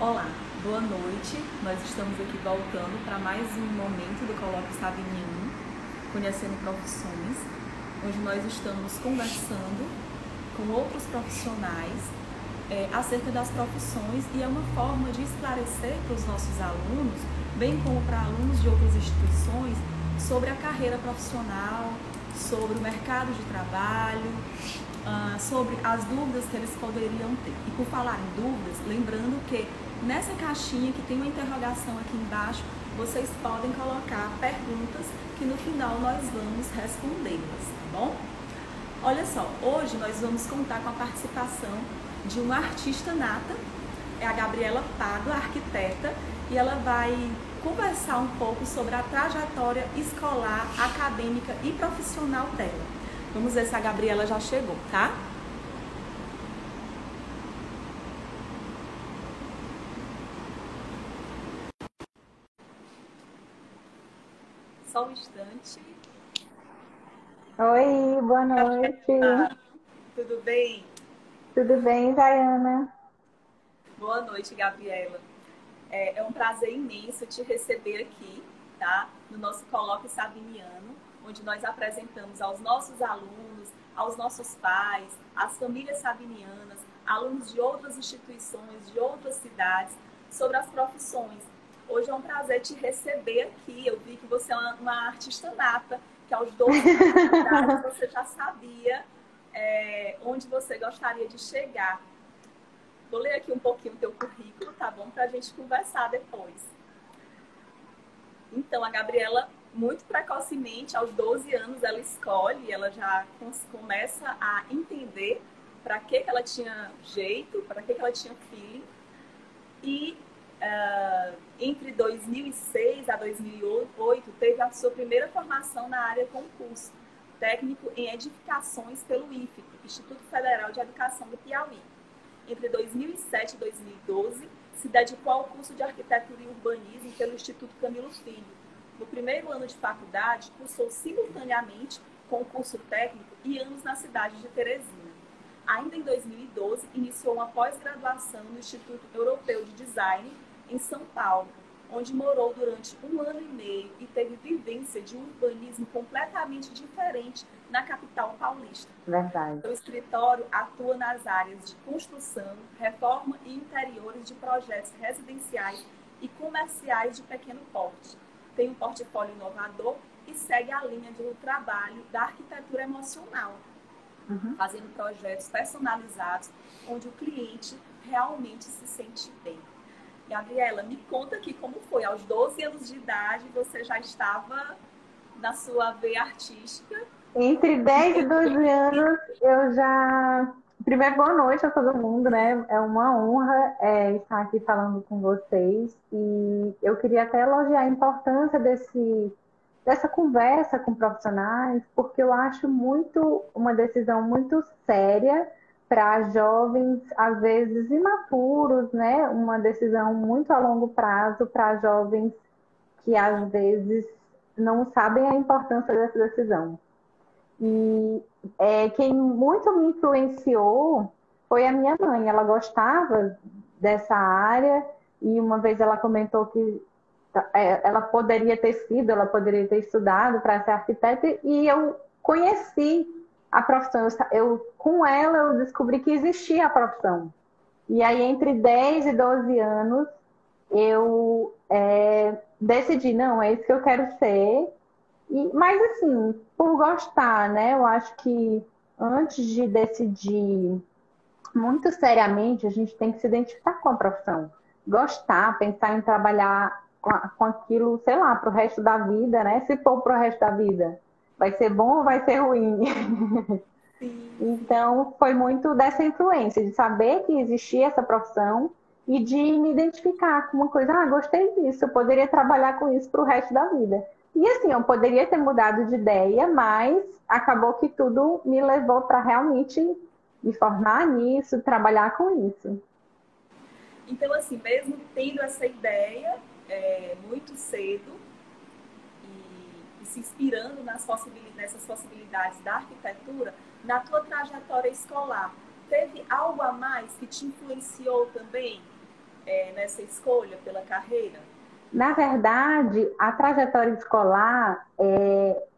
Olá, boa noite. Nós estamos aqui voltando para mais um momento do Colóquio Sabiniano, conhecendo profissões, onde nós estamos conversando com outros profissionais acerca das profissões, e é uma forma de esclarecer para os nossos alunos, bem como para alunos de outras instituições, sobre a carreira profissional, sobre o mercado de trabalho, sobre as dúvidas que eles poderiam ter. E por falar em dúvidas, lembrando que nessa caixinha que tem uma interrogação aqui embaixo, vocês podem colocar perguntas que no final nós vamos respondê-las, tá bom? Olha só, hoje nós vamos contar com a participação de uma artista nata, é a Gabriela Pado, arquiteta, e ela vai conversar um pouco sobre a trajetória escolar, acadêmica e profissional dela. Vamos ver se a Gabriela já chegou, tá? Só um instante. Oi, boa noite. Tudo bem? Tudo bem, Jaiana? Boa noite, Gabriela. É um prazer imenso te receber aqui, tá? No nosso Colóquio Sabiniano, onde nós apresentamos aos nossos alunos, aos nossos pais, às famílias sabinianas, alunos de outras instituições, de outras cidades, sobre as profissões. Hoje é um prazer te receber aqui. Eu vi que você é uma artista nata, que aos 12 anos de idade você já sabia onde você gostaria de chegar. Vou ler aqui um pouquinho o teu currículo, tá bom? Para a gente conversar depois. Então, a Gabriela, muito precocemente, aos 12 anos, ela escolhe, ela já começa a entender para que ela tinha jeito, para que ela tinha feeling. E entre 2006 a 2008, teve a sua primeira formação na área concurso, técnico em edificações pelo IFE, Instituto Federal de Educação do Piauí. Entre 2007 e 2012, se dedicou ao curso de Arquitetura e Urbanismo pelo Instituto Camilo Filho. No primeiro ano de faculdade, cursou simultaneamente com o curso técnico e anos na cidade de Teresina. Ainda em 2012, iniciou uma pós-graduação no Instituto Europeu de Design, em São Paulo, onde morou durante 1 ano e meio e teve vivência de um urbanismo completamente diferente na capital paulista. Verdade. O escritório atua nas áreas de construção, reforma e interiores de projetos residenciais e comerciais de pequeno porte. Tem um portfólio inovador e segue a linha do trabalho da arquitetura emocional, fazendo projetos personalizados onde o cliente realmente se sente bem. Gabriela, me conta aqui como foi. Aos 12 anos de idade, você já estava na sua veia artística? Entre 10 e 12 anos, eu já... Primeiro, boa noite a todo mundo, né? É uma honra estar aqui falando com vocês. E eu queria até elogiar a importância dessa conversa com profissionais, porque eu acho uma decisão muito séria para jovens, às vezes imaturos, né? Uma decisão muito a longo prazo para jovens que às vezes não sabem a importância dessa decisão. E quem muito me influenciou foi a minha mãe. Ela gostava dessa área e uma vez ela comentou que ela poderia ter estudado para ser arquiteta, e eu conheci a profissão. Com ela eu descobri que existia a profissão. E aí entre 10 e 12 anos eu decidi, não, é isso que eu quero ser. Mas assim, por gostar, né? Eu acho que antes de decidir muito seriamente, a gente tem que se identificar com a profissão. Gostar, pensar em trabalhar com aquilo, sei lá, para o resto da vida, né? Se for para o resto da vida, vai ser bom ou vai ser ruim? Sim. Então, foi muito dessa influência, de saber que existia essa profissão e de me identificar com uma coisa, gostei disso, eu poderia trabalhar com isso para o resto da vida. E assim, eu poderia ter mudado de ideia, mas acabou que tudo me levou para realmente me formar nisso, trabalhar com isso. Então, assim, mesmo tendo essa ideia muito cedo e se inspirando nessas possibilidades da arquitetura, na tua trajetória escolar, teve algo a mais que te influenciou também? nessa escolha pela carreira? Na verdade, a trajetória escolar,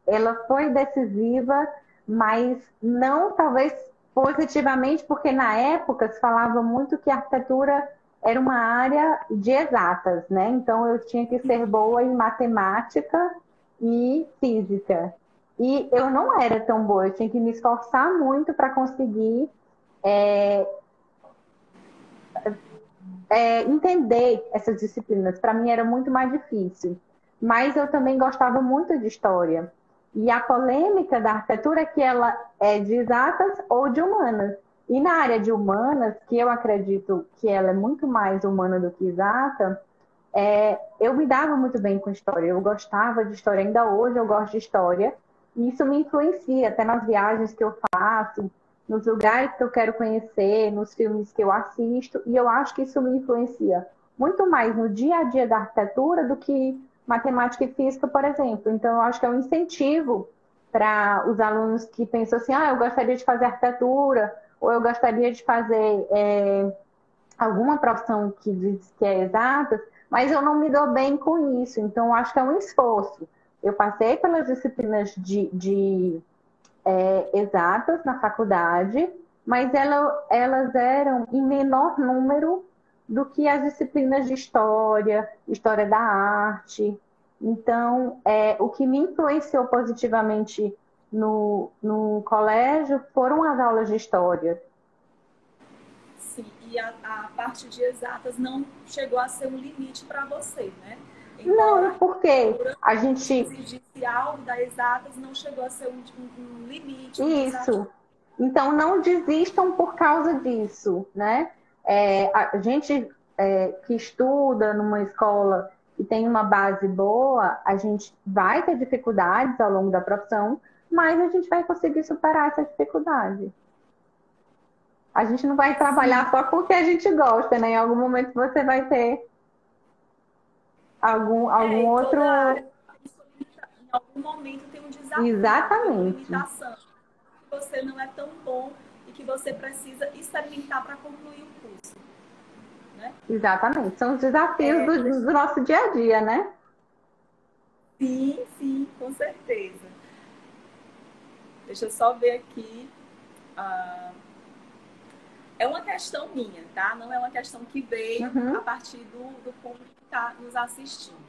ela foi decisiva, mas não talvez positivamente, porque na época se falava muito que a arquitetura era uma área de exatas, né? Então eu tinha que ser boa em matemática e física. E eu não era tão boa, eu tinha que me esforçar muito para conseguir entender essas disciplinas. Para mim era muito mais difícil. Mas eu também gostava muito de história. E a polêmica da arquitetura é que ela é de exatas ou de humanas. E na área de humanas, que eu acredito que ela é muito mais humana do que exata, eu me dava muito bem com história. Eu gostava de história, ainda hoje eu gosto de história. E isso me influencia até nas viagens que eu faço, nos lugares que eu quero conhecer, nos filmes que eu assisto. E eu acho que isso me influencia muito mais no dia a dia da arquitetura do que matemática e física, por exemplo. Então, eu acho que é um incentivo para os alunos que pensam assim, eu gostaria de fazer arquitetura, ou eu gostaria de fazer alguma profissão que diz que é exatas, mas eu não me dou bem com isso. Então, eu acho que é um esforço. Eu passei pelas disciplinas de exatas na faculdade, mas elas eram em menor número do que as disciplinas de história, história da arte. Então, o que me influenciou positivamente no colégio foram as aulas de história. Sim, e a parte de exatas não chegou a ser um limite para você, né? Embora Não, a porque arquitetura a gente. exigisse algo da exatas, não chegou a ser um limite, um desafio. Isso. Então, não desistam por causa disso, né? A gente que estuda numa escola e tem uma base boa, a gente vai ter dificuldades ao longo da profissão, mas a gente vai conseguir superar essa dificuldade. A gente não vai trabalhar Sim, só com o que a gente gosta, né? Em algum momento você vai ter algum e toda área outro. tem sua em algum momento tem um desafio, tem uma Exatamente. limitação que você não é tão bom e que você precisa experimentar para concluir o curso, né? Exatamente. São os desafios É, do nosso dia a dia, né? sim, sim, com certeza. Deixa eu só ver aqui. Ah, é uma questão minha, tá? Não é uma questão que veio a Uhum, partir do público que está nos assistindo.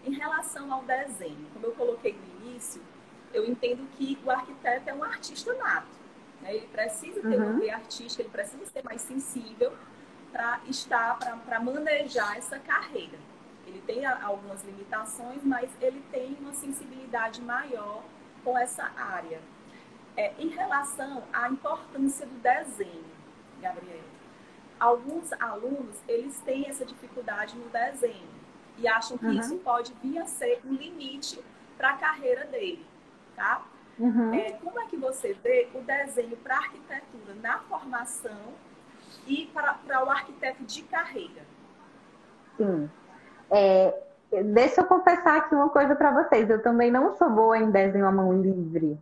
Em relação ao desenho, como eu coloquei no início, eu entendo que o arquiteto é um artista nato, né? Ele precisa ter uma uhum. veia artística, ele precisa ser mais sensível para manejar essa carreira. Ele tem algumas limitações, mas ele tem uma sensibilidade maior com essa área. Em relação à importância do desenho, Gabriel, alguns alunos eles têm essa dificuldade no desenho e acham que isso Uhum, pode vir a ser um limite para a carreira dele, tá? uhum, Como é que você vê o desenho para a arquitetura na formação e para o arquiteto de carreira? sim. É, deixa eu confessar aqui uma coisa para vocês. Eu também não sou boa em desenho à mão livre.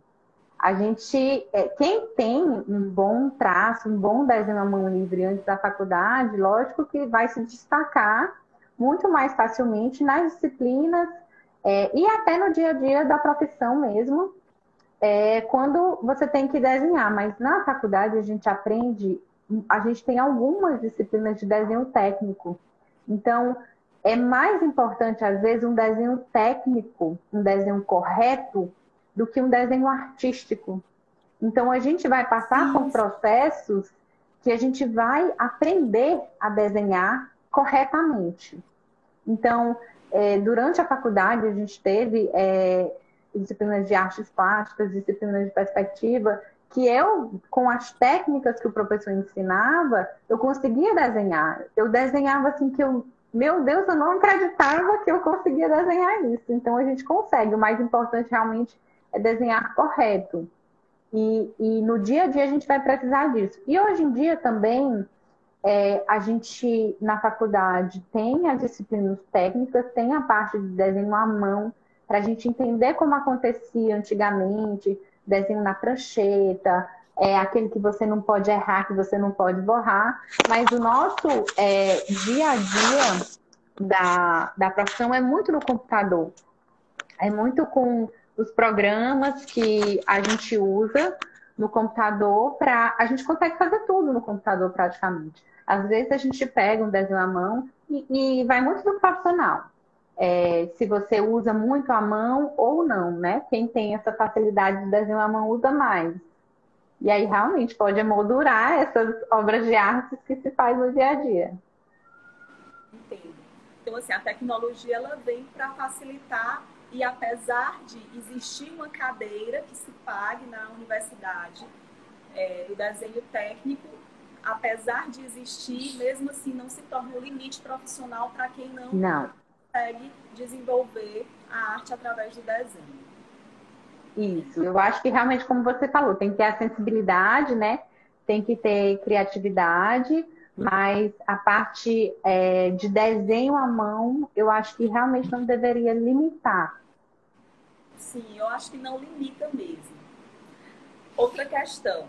A gente, quem tem um bom traço, um bom desenho à mão livre antes da faculdade, lógico que vai se destacar muito mais facilmente nas disciplinas, e até no dia a dia da profissão mesmo, quando você tem que desenhar. Mas na faculdade a gente tem algumas disciplinas de desenho técnico. Então, é mais importante, às vezes, um desenho técnico, um desenho correto, do que um desenho artístico. Então, a gente vai passar por Sim, processos que a gente vai aprender a desenhar corretamente. Então, durante a faculdade, a gente teve disciplinas de artes plásticas, disciplinas de perspectiva, que eu, com as técnicas que o professor ensinava, eu conseguia desenhar. Eu desenhava assim que meu Deus, eu não acreditava que eu conseguia desenhar isso. Então, a gente consegue. O mais importante realmente é desenhar correto. E no dia a dia a gente vai precisar disso. E hoje em dia também a gente, na faculdade, tem as disciplinas técnicas, tem a parte de desenho à mão, para a gente entender como acontecia antigamente, desenho na prancheta, é aquele que você não pode errar, que você não pode borrar, mas o nosso dia a dia da profissão é muito no computador, é muito com os programas que a gente usa no computador para. A gente consegue fazer tudo no computador praticamente. Às vezes a gente pega um desenho à mão e vai muito do profissional. Se você usa muito a mão ou não, né? Quem tem essa facilidade de desenho à mão usa mais. E aí realmente pode emoldurar essas obras de arte que se faz no dia a dia. Entendo. Então, assim, a tecnologia ela vem para facilitar e apesar de existir uma cadeira que se pague na universidade do desenho técnico, apesar de existir, mesmo assim não se torna um limite profissional para quem não Não, consegue desenvolver a arte através do desenho. isso. Eu acho que realmente, como você falou, tem que ter a sensibilidade, né? Tem que ter criatividade, mas a parte de desenho à mão, eu acho que realmente não deveria limitar. Sim, eu acho que não limita mesmo. Outra questão,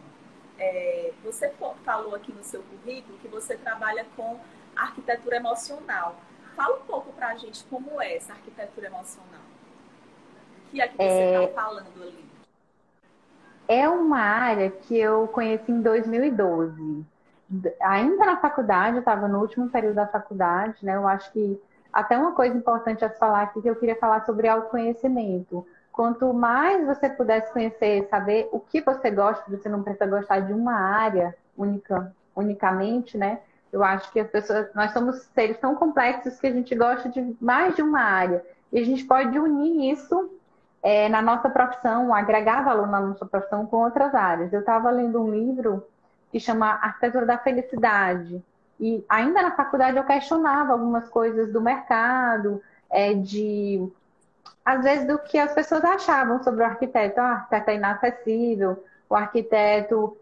você falou aqui no seu currículo que você trabalha com arquitetura emocional. Fala um pouco para a gente como é essa arquitetura emocional. O que é que você está falando ali? É uma área que eu conheci em 2012. Ainda na faculdade, eu estava no último período da faculdade, né? Eu acho que até uma coisa importante a se falar aqui, que eu queria falar sobre autoconhecimento. Quanto mais você pudesse conhecer, saber o que você gosta, você não precisa gostar de uma área unicamente, né? Eu acho que as pessoas, nós somos seres tão complexos que a gente gosta de mais de uma área. E a gente pode unir isso na nossa profissão, agregar valor na nossa profissão com outras áreas. Eu estava lendo um livro que chama Arquitetura da Felicidade. E ainda na faculdade eu questionava algumas coisas do mercado, às vezes, do que as pessoas achavam sobre o arquiteto. Ah, o arquiteto é inacessível, o arquiteto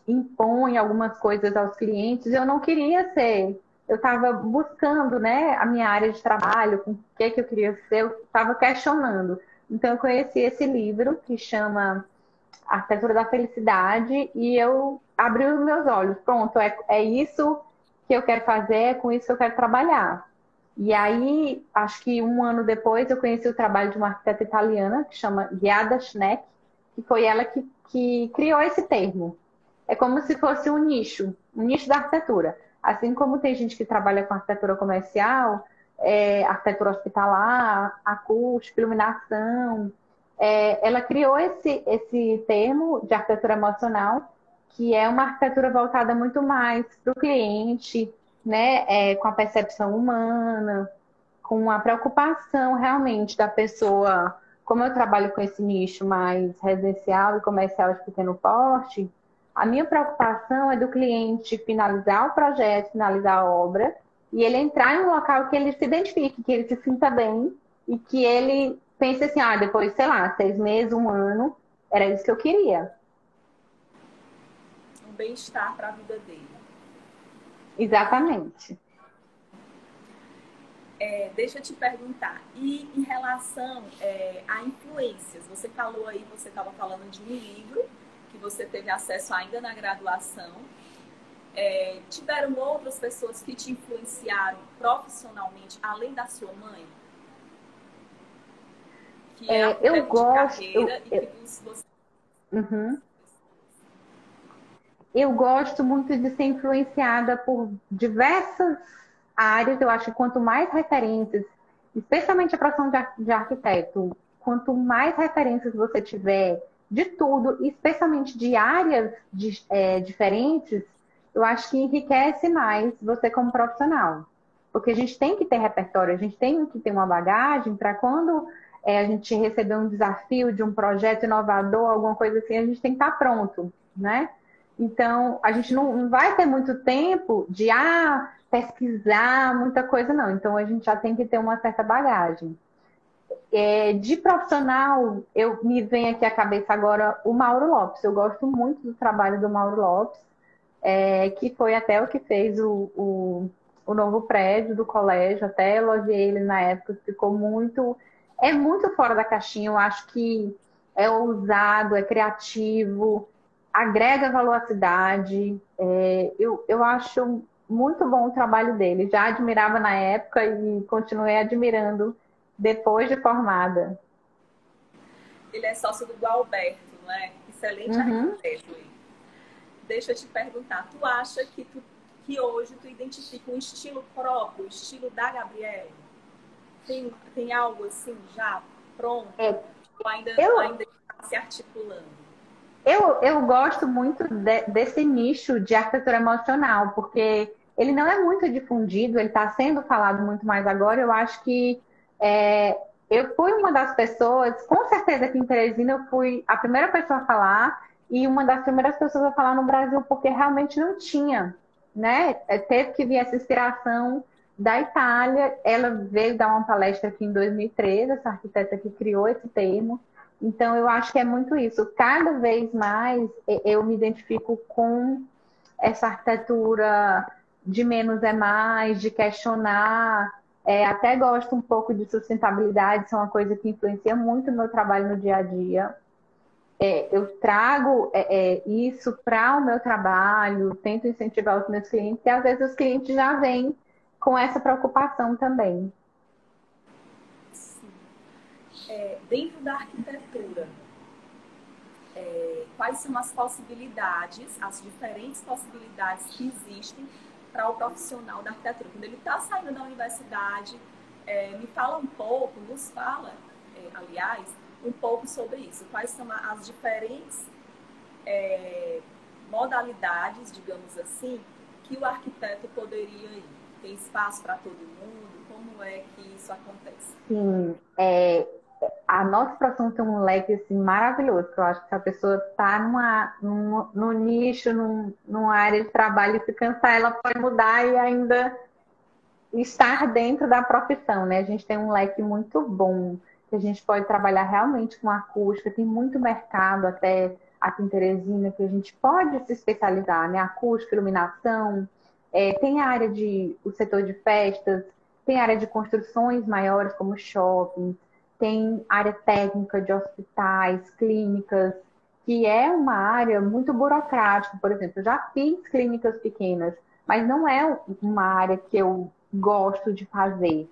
impõe algumas coisas aos clientes. Eu não queria ser. Eu estava buscando, né, a minha área de trabalho, com o que eu queria ser, eu estava questionando. Então, eu conheci esse livro que chama Arquitetura da Felicidade e eu abri os meus olhos. Pronto, é isso que eu quero fazer, é com isso que eu quero trabalhar. E aí, acho que um ano depois, eu conheci o trabalho de uma arquiteta italiana que chama Giada Schneck, que foi ela que criou esse termo. É como se fosse um nicho da arquitetura. Assim como tem gente que trabalha com arquitetura comercial, arquitetura hospitalar, acústica, iluminação, ela criou esse termo de arquitetura emocional, que é uma arquitetura voltada muito mais para o cliente, né, com a percepção humana, com a preocupação realmente da pessoa. Como eu trabalho com esse nicho mais residencial e comercial de pequeno porte, a minha preocupação é do cliente finalizar o projeto, finalizar a obra, e ele entrar em um local que ele se identifique, que ele se sinta bem e que ele pense assim, depois, sei lá, 6 meses, um ano, era isso que eu queria. Um bem-estar para a vida dele. Exatamente. Deixa eu te perguntar, e em relação a influências, você falou aí, você estava falando de um livro que você teve acesso ainda na graduação. Tiveram outras pessoas que te influenciaram profissionalmente, além da sua mãe? Que é Eu arquiteta de gosto. carreira e que você... Uhum. Eu gosto muito de ser influenciada por diversas áreas. Eu acho que quanto mais referências, especialmente a profissão de arquiteto, quanto mais referências você tiver de tudo, especialmente de áreas diferentes, eu acho que enriquece mais você como profissional. Porque a gente tem que ter repertório, a gente tem que ter uma bagagem para quando a gente receber um desafio de um projeto inovador, alguma coisa assim, a gente tem que estar pronto, né? Então, a gente não vai ter muito tempo de pesquisar muita coisa, não. Então, a gente já tem que ter uma certa bagagem. De profissional, me vem aqui à cabeça agora o Mauro Lopes. Eu gosto muito do trabalho do Mauro Lopes, que foi até o que fez o novo prédio do colégio. Até elogiei ele na época, ficou muito... muito fora da caixinha. Eu acho que é ousado, é criativo, agrega valor à cidade. Eu acho muito bom o trabalho dele. Já admirava na época e continuei admirando depois de formada. Ele é sócio do Gualberto, não é? Excelente Uhum. arquiteto. Deixa eu te perguntar, tu acha que hoje tu identifica um estilo próprio, o estilo da Gabriela? Tem algo assim já pronto? É, Ou eu, ainda está se articulando? eu gosto muito desse nicho de arquitetura emocional, porque ele não é muito difundido, ele está sendo falado muito mais agora. Eu acho que é, eu fui uma das pessoas, com certeza aqui em Teresina, eu fui a primeira pessoa a falar e uma das primeiras pessoas a falar no Brasil, porque realmente não tinha, né? Teve que vir essa inspiração da Itália. Ela veio dar uma palestra aqui em 2013, essa arquiteta que criou esse termo. Então, eu acho que é muito isso. Cada vez mais eu me identifico com essa arquitetura de menos é mais, de questionar. Até gosto um pouco de sustentabilidade, isso é uma coisa que influencia muito o meu trabalho no dia a dia. Eu trago isso para o meu trabalho, tento incentivar os meus clientes, e às vezes os clientes já vêm com essa preocupação também. Sim. Dentro da arquitetura, quais são as possibilidades, as diferentes possibilidades que existem para o profissional da arquitetura? Quando ele está saindo da universidade, me fala um pouco, nos fala, aliás, um pouco sobre isso. Quais são as diferentes modalidades, digamos assim, que o arquiteto poderia ir? Tem espaço para todo mundo? Como é que isso acontece? Sim, a nossa profissão tem um leque assim, maravilhoso, que eu acho que se a pessoa está num nicho, numa área de trabalho e se cansar, ela pode mudar e ainda estar dentro da profissão, né? A gente tem um leque muito bom, que a gente pode trabalhar realmente com acústica, tem muito mercado até aqui em Teresina que a gente pode se especializar, né? Acústica, iluminação, tem a área o setor de festas, tem área de construções maiores como shoppings, tem área técnica de hospitais, clínicas, que é uma área muito burocrática. Por exemplo, eu já fiz clínicas pequenas, mas não é uma área que eu gosto de fazer.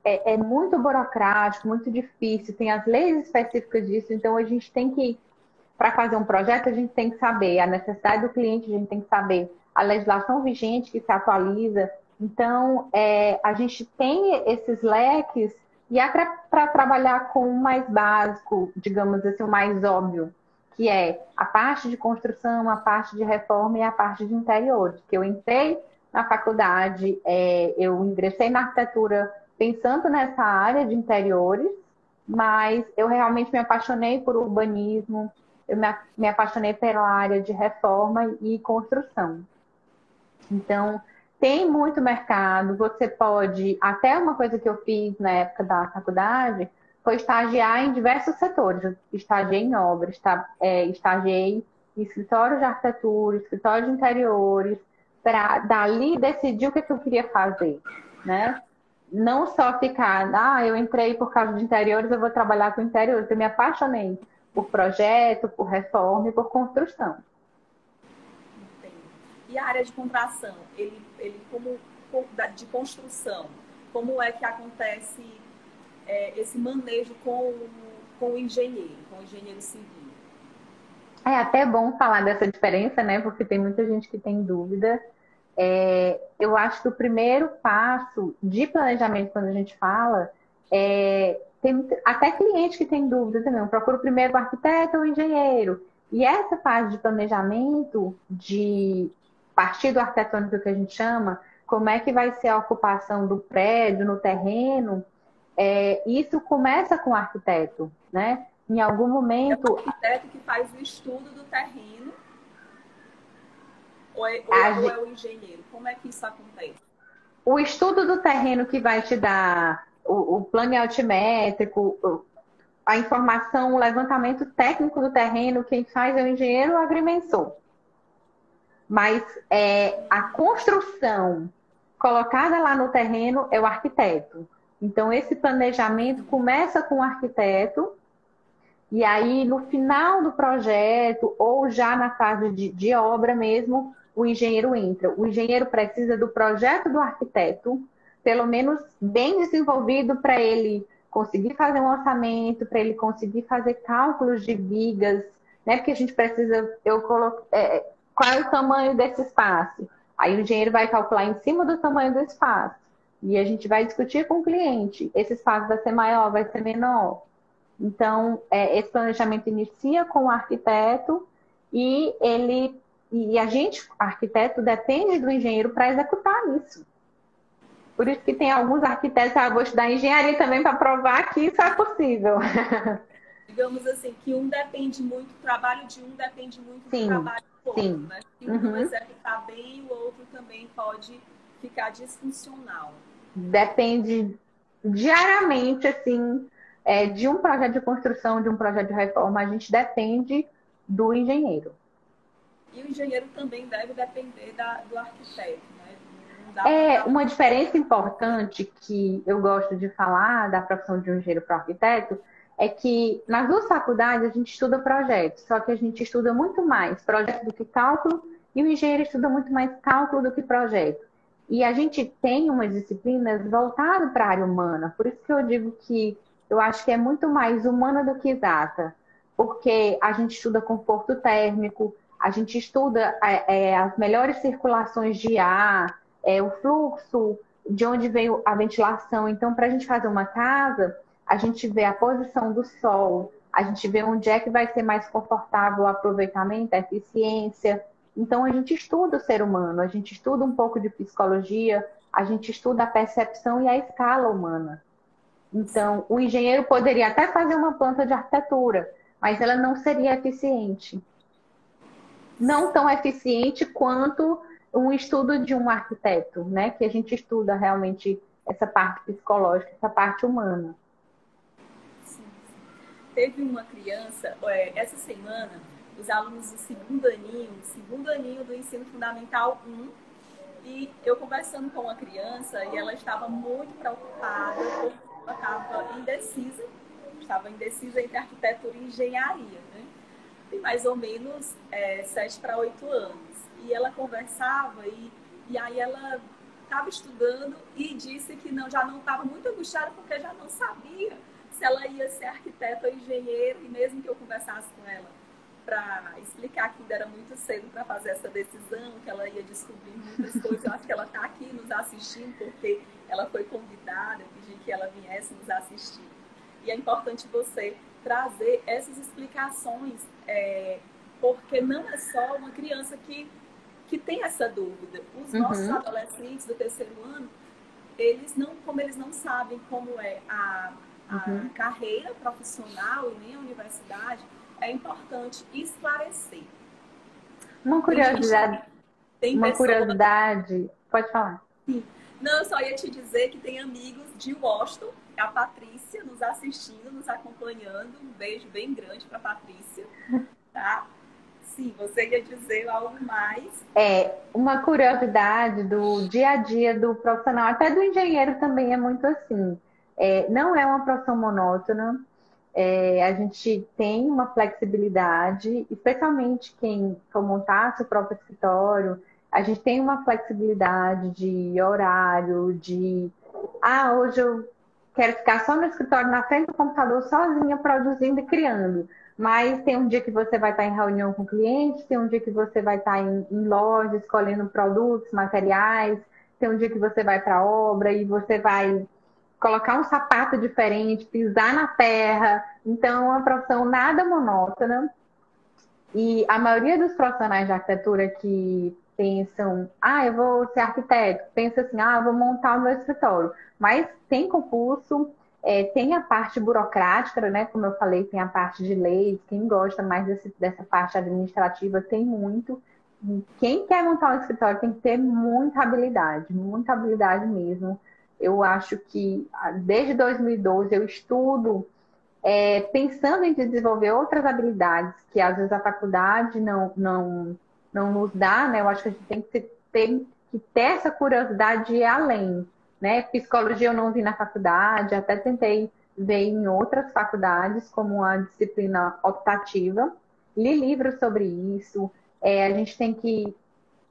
É muito burocrático, muito difícil, tem as leis específicas disso, então a gente tem que, para fazer um projeto, a gente tem que saber a necessidade do cliente, a gente tem que saber a legislação vigente que se atualiza. Então, a gente tem esses leques e até para trabalhar com o mais básico, digamos assim, o mais óbvio, que é a parte de construção, a parte de reforma e a parte de interiores, que eu entrei na faculdade, eu ingressei na arquitetura pensando nessa área de interiores, mas eu realmente me apaixonei por urbanismo, me apaixonei pela área de reforma e construção. Então, tem muito mercado. Você pode, até uma coisa que eu fiz na época da faculdade, foi estagiar em diversos setores. Eu estagiei em obras, estagiei em escritório de arquitetura, escritório de interiores, para dali decidir o que eu queria fazer, né? Não só ficar, eu entrei por causa de interiores, eu vou trabalhar com interiores. Eu me apaixonei por projeto, por reforma e por construção. Entendo. E a área de contração, ele como de construção, como é que acontece esse manejo com com o engenheiro civil? É até bom falar dessa diferença, né? Porque tem muita gente que tem dúvida. Eu acho que o primeiro passo de planejamento, quando a gente fala, tem até cliente que tem dúvida também. Eu procuro primeiro o arquiteto ou o engenheiro. E essa fase de planejamento, de partido arquitetônico que a gente chama, como é que vai ser a ocupação do prédio no terreno, isso começa com o arquiteto, né? Em algum É o momento, arquiteto que faz o estudo do terreno a, ou é o engenheiro? Como é que isso acontece? o estudo do terreno que vai te dar o plano altimétrico, a informação, o levantamento técnico do terreno, quem faz é o engenheiro ou o agrimensor. Mas a construção colocada lá no terreno é o arquiteto. Então, esse planejamento começa com o arquiteto E aí, no final do projeto, ou já na fase de obra mesmo, o engenheiro entra. O engenheiro precisa do projeto do arquiteto, pelo menos bem desenvolvido, para ele conseguir fazer um orçamento, para ele conseguir fazer cálculos de vigas, né? Porque a gente precisa, qual é o tamanho desse espaço? Aí o engenheiro vai calcular em cima do tamanho do espaço. E a gente vai discutir com o cliente. Esse espaço vai ser maior, vai ser menor. Então, esse planejamento inicia com o arquiteto e a gente, arquiteto, depende do engenheiro para executar isso. Por isso que tem alguns arquitetos, vou estudar engenharia também para provar que isso é possível. Digamos assim, que um depende muito, o trabalho de um depende muito do Sim, trabalho do outro, sim. né? Se um não executar bem, o outro também pode ficar disfuncional. Depende diariamente, assim, de um projeto de construção, de um projeto de reforma, a gente depende do engenheiro. E o engenheiro também deve depender do arquiteto, né? Não dá pra... Uma diferença importante que eu gosto de falar da profissão de um engenheiro para o arquiteto é que nas duas faculdades a gente estuda projetos, só que a gente estuda muito mais projeto do que cálculo e o engenheiro estuda muito mais cálculo do que projeto. E a gente tem umas disciplinas voltadas para a área humana, por isso que eu digo que eu acho que é muito mais humana do que exata, porque a gente estuda conforto térmico, a gente estuda as melhores circulações de ar, o fluxo, de onde veio a ventilação. Então, para a gente fazer uma casa, a gente vê a posição do sol, a gente vê onde é que vai ser mais confortável o aproveitamento, a eficiência. Então, a gente estuda o ser humano, a gente estuda um pouco de psicologia, a gente estuda a percepção e a escala humana. Então, o engenheiro poderia até fazer uma planta de arquitetura, mas ela não seria eficiente. Não tão eficiente quanto um estudo de um arquiteto, né? Que a gente estuda realmente essa parte psicológica, essa parte humana. Sim. Teve uma criança, essa semana, os alunos do segundo aninho do ensino fundamental 1, e eu conversando com uma criança e ela estava muito preocupada porque ela estava indecisa entre arquitetura e engenharia, né? Tem mais ou menos 7 para 8 anos. E ela conversava e aí ela estava estudando e disse que já não estava muito angustiada porque já não sabia se ela ia ser arquiteta ou engenheiro, e mesmo que eu conversasse com ela para explicar que ainda era muito cedo para fazer essa decisão, que ela ia descobrir muitas coisas. Eu acho que ela está aqui nos assistindo porque ela foi convidada, eu pedi que ela viesse nos assistir. E é importante você trazer essas explicações, porque não é só uma criança que tem essa dúvida. Os nossos adolescentes do terceiro ano, como eles não sabem como é a carreira profissional e nem a universidade, é importante esclarecer. Uma curiosidade, pode falar. Sim. Não, eu só ia te dizer que tem amigos de Washington, a Patrícia nos assistindo, nos acompanhando. Um beijo bem grande para a Patrícia, tá? Sim, você ia dizer algo mais? Uma curiosidade do dia a dia do profissional, até do engenheiro também é muito assim. Não é uma profissão monótona. A gente tem uma flexibilidade, especialmente quem for montar seu próprio escritório, a gente tem uma flexibilidade de horário, hoje eu quero ficar só no escritório, na frente do computador, sozinha, produzindo e criando. Mas tem um dia que você vai estar em reunião com clientes, tem um dia que você vai estar em loja escolhendo produtos, materiais, tem um dia que você vai para a obra e você vai colocar um sapato diferente, pisar na terra. Então, é uma profissão nada monótona. E a maioria dos profissionais de arquitetura que pensam, eu vou ser arquiteto, pensa assim, eu vou montar o meu escritório. Mas tem concurso, tem a parte burocrática, né? Como eu falei, tem a parte de leis. Quem gosta mais dessa parte administrativa tem muito. Quem quer montar um escritório tem que ter muita habilidade mesmo. Eu acho que desde 2012 eu estudo pensando em desenvolver outras habilidades que às vezes a faculdade não nos dá, né? Eu acho que a gente tem que ter essa curiosidade de ir além, né? Psicologia eu não vi na faculdade, até tentei vê em outras faculdades como uma disciplina optativa. Li livros sobre isso. A gente tem que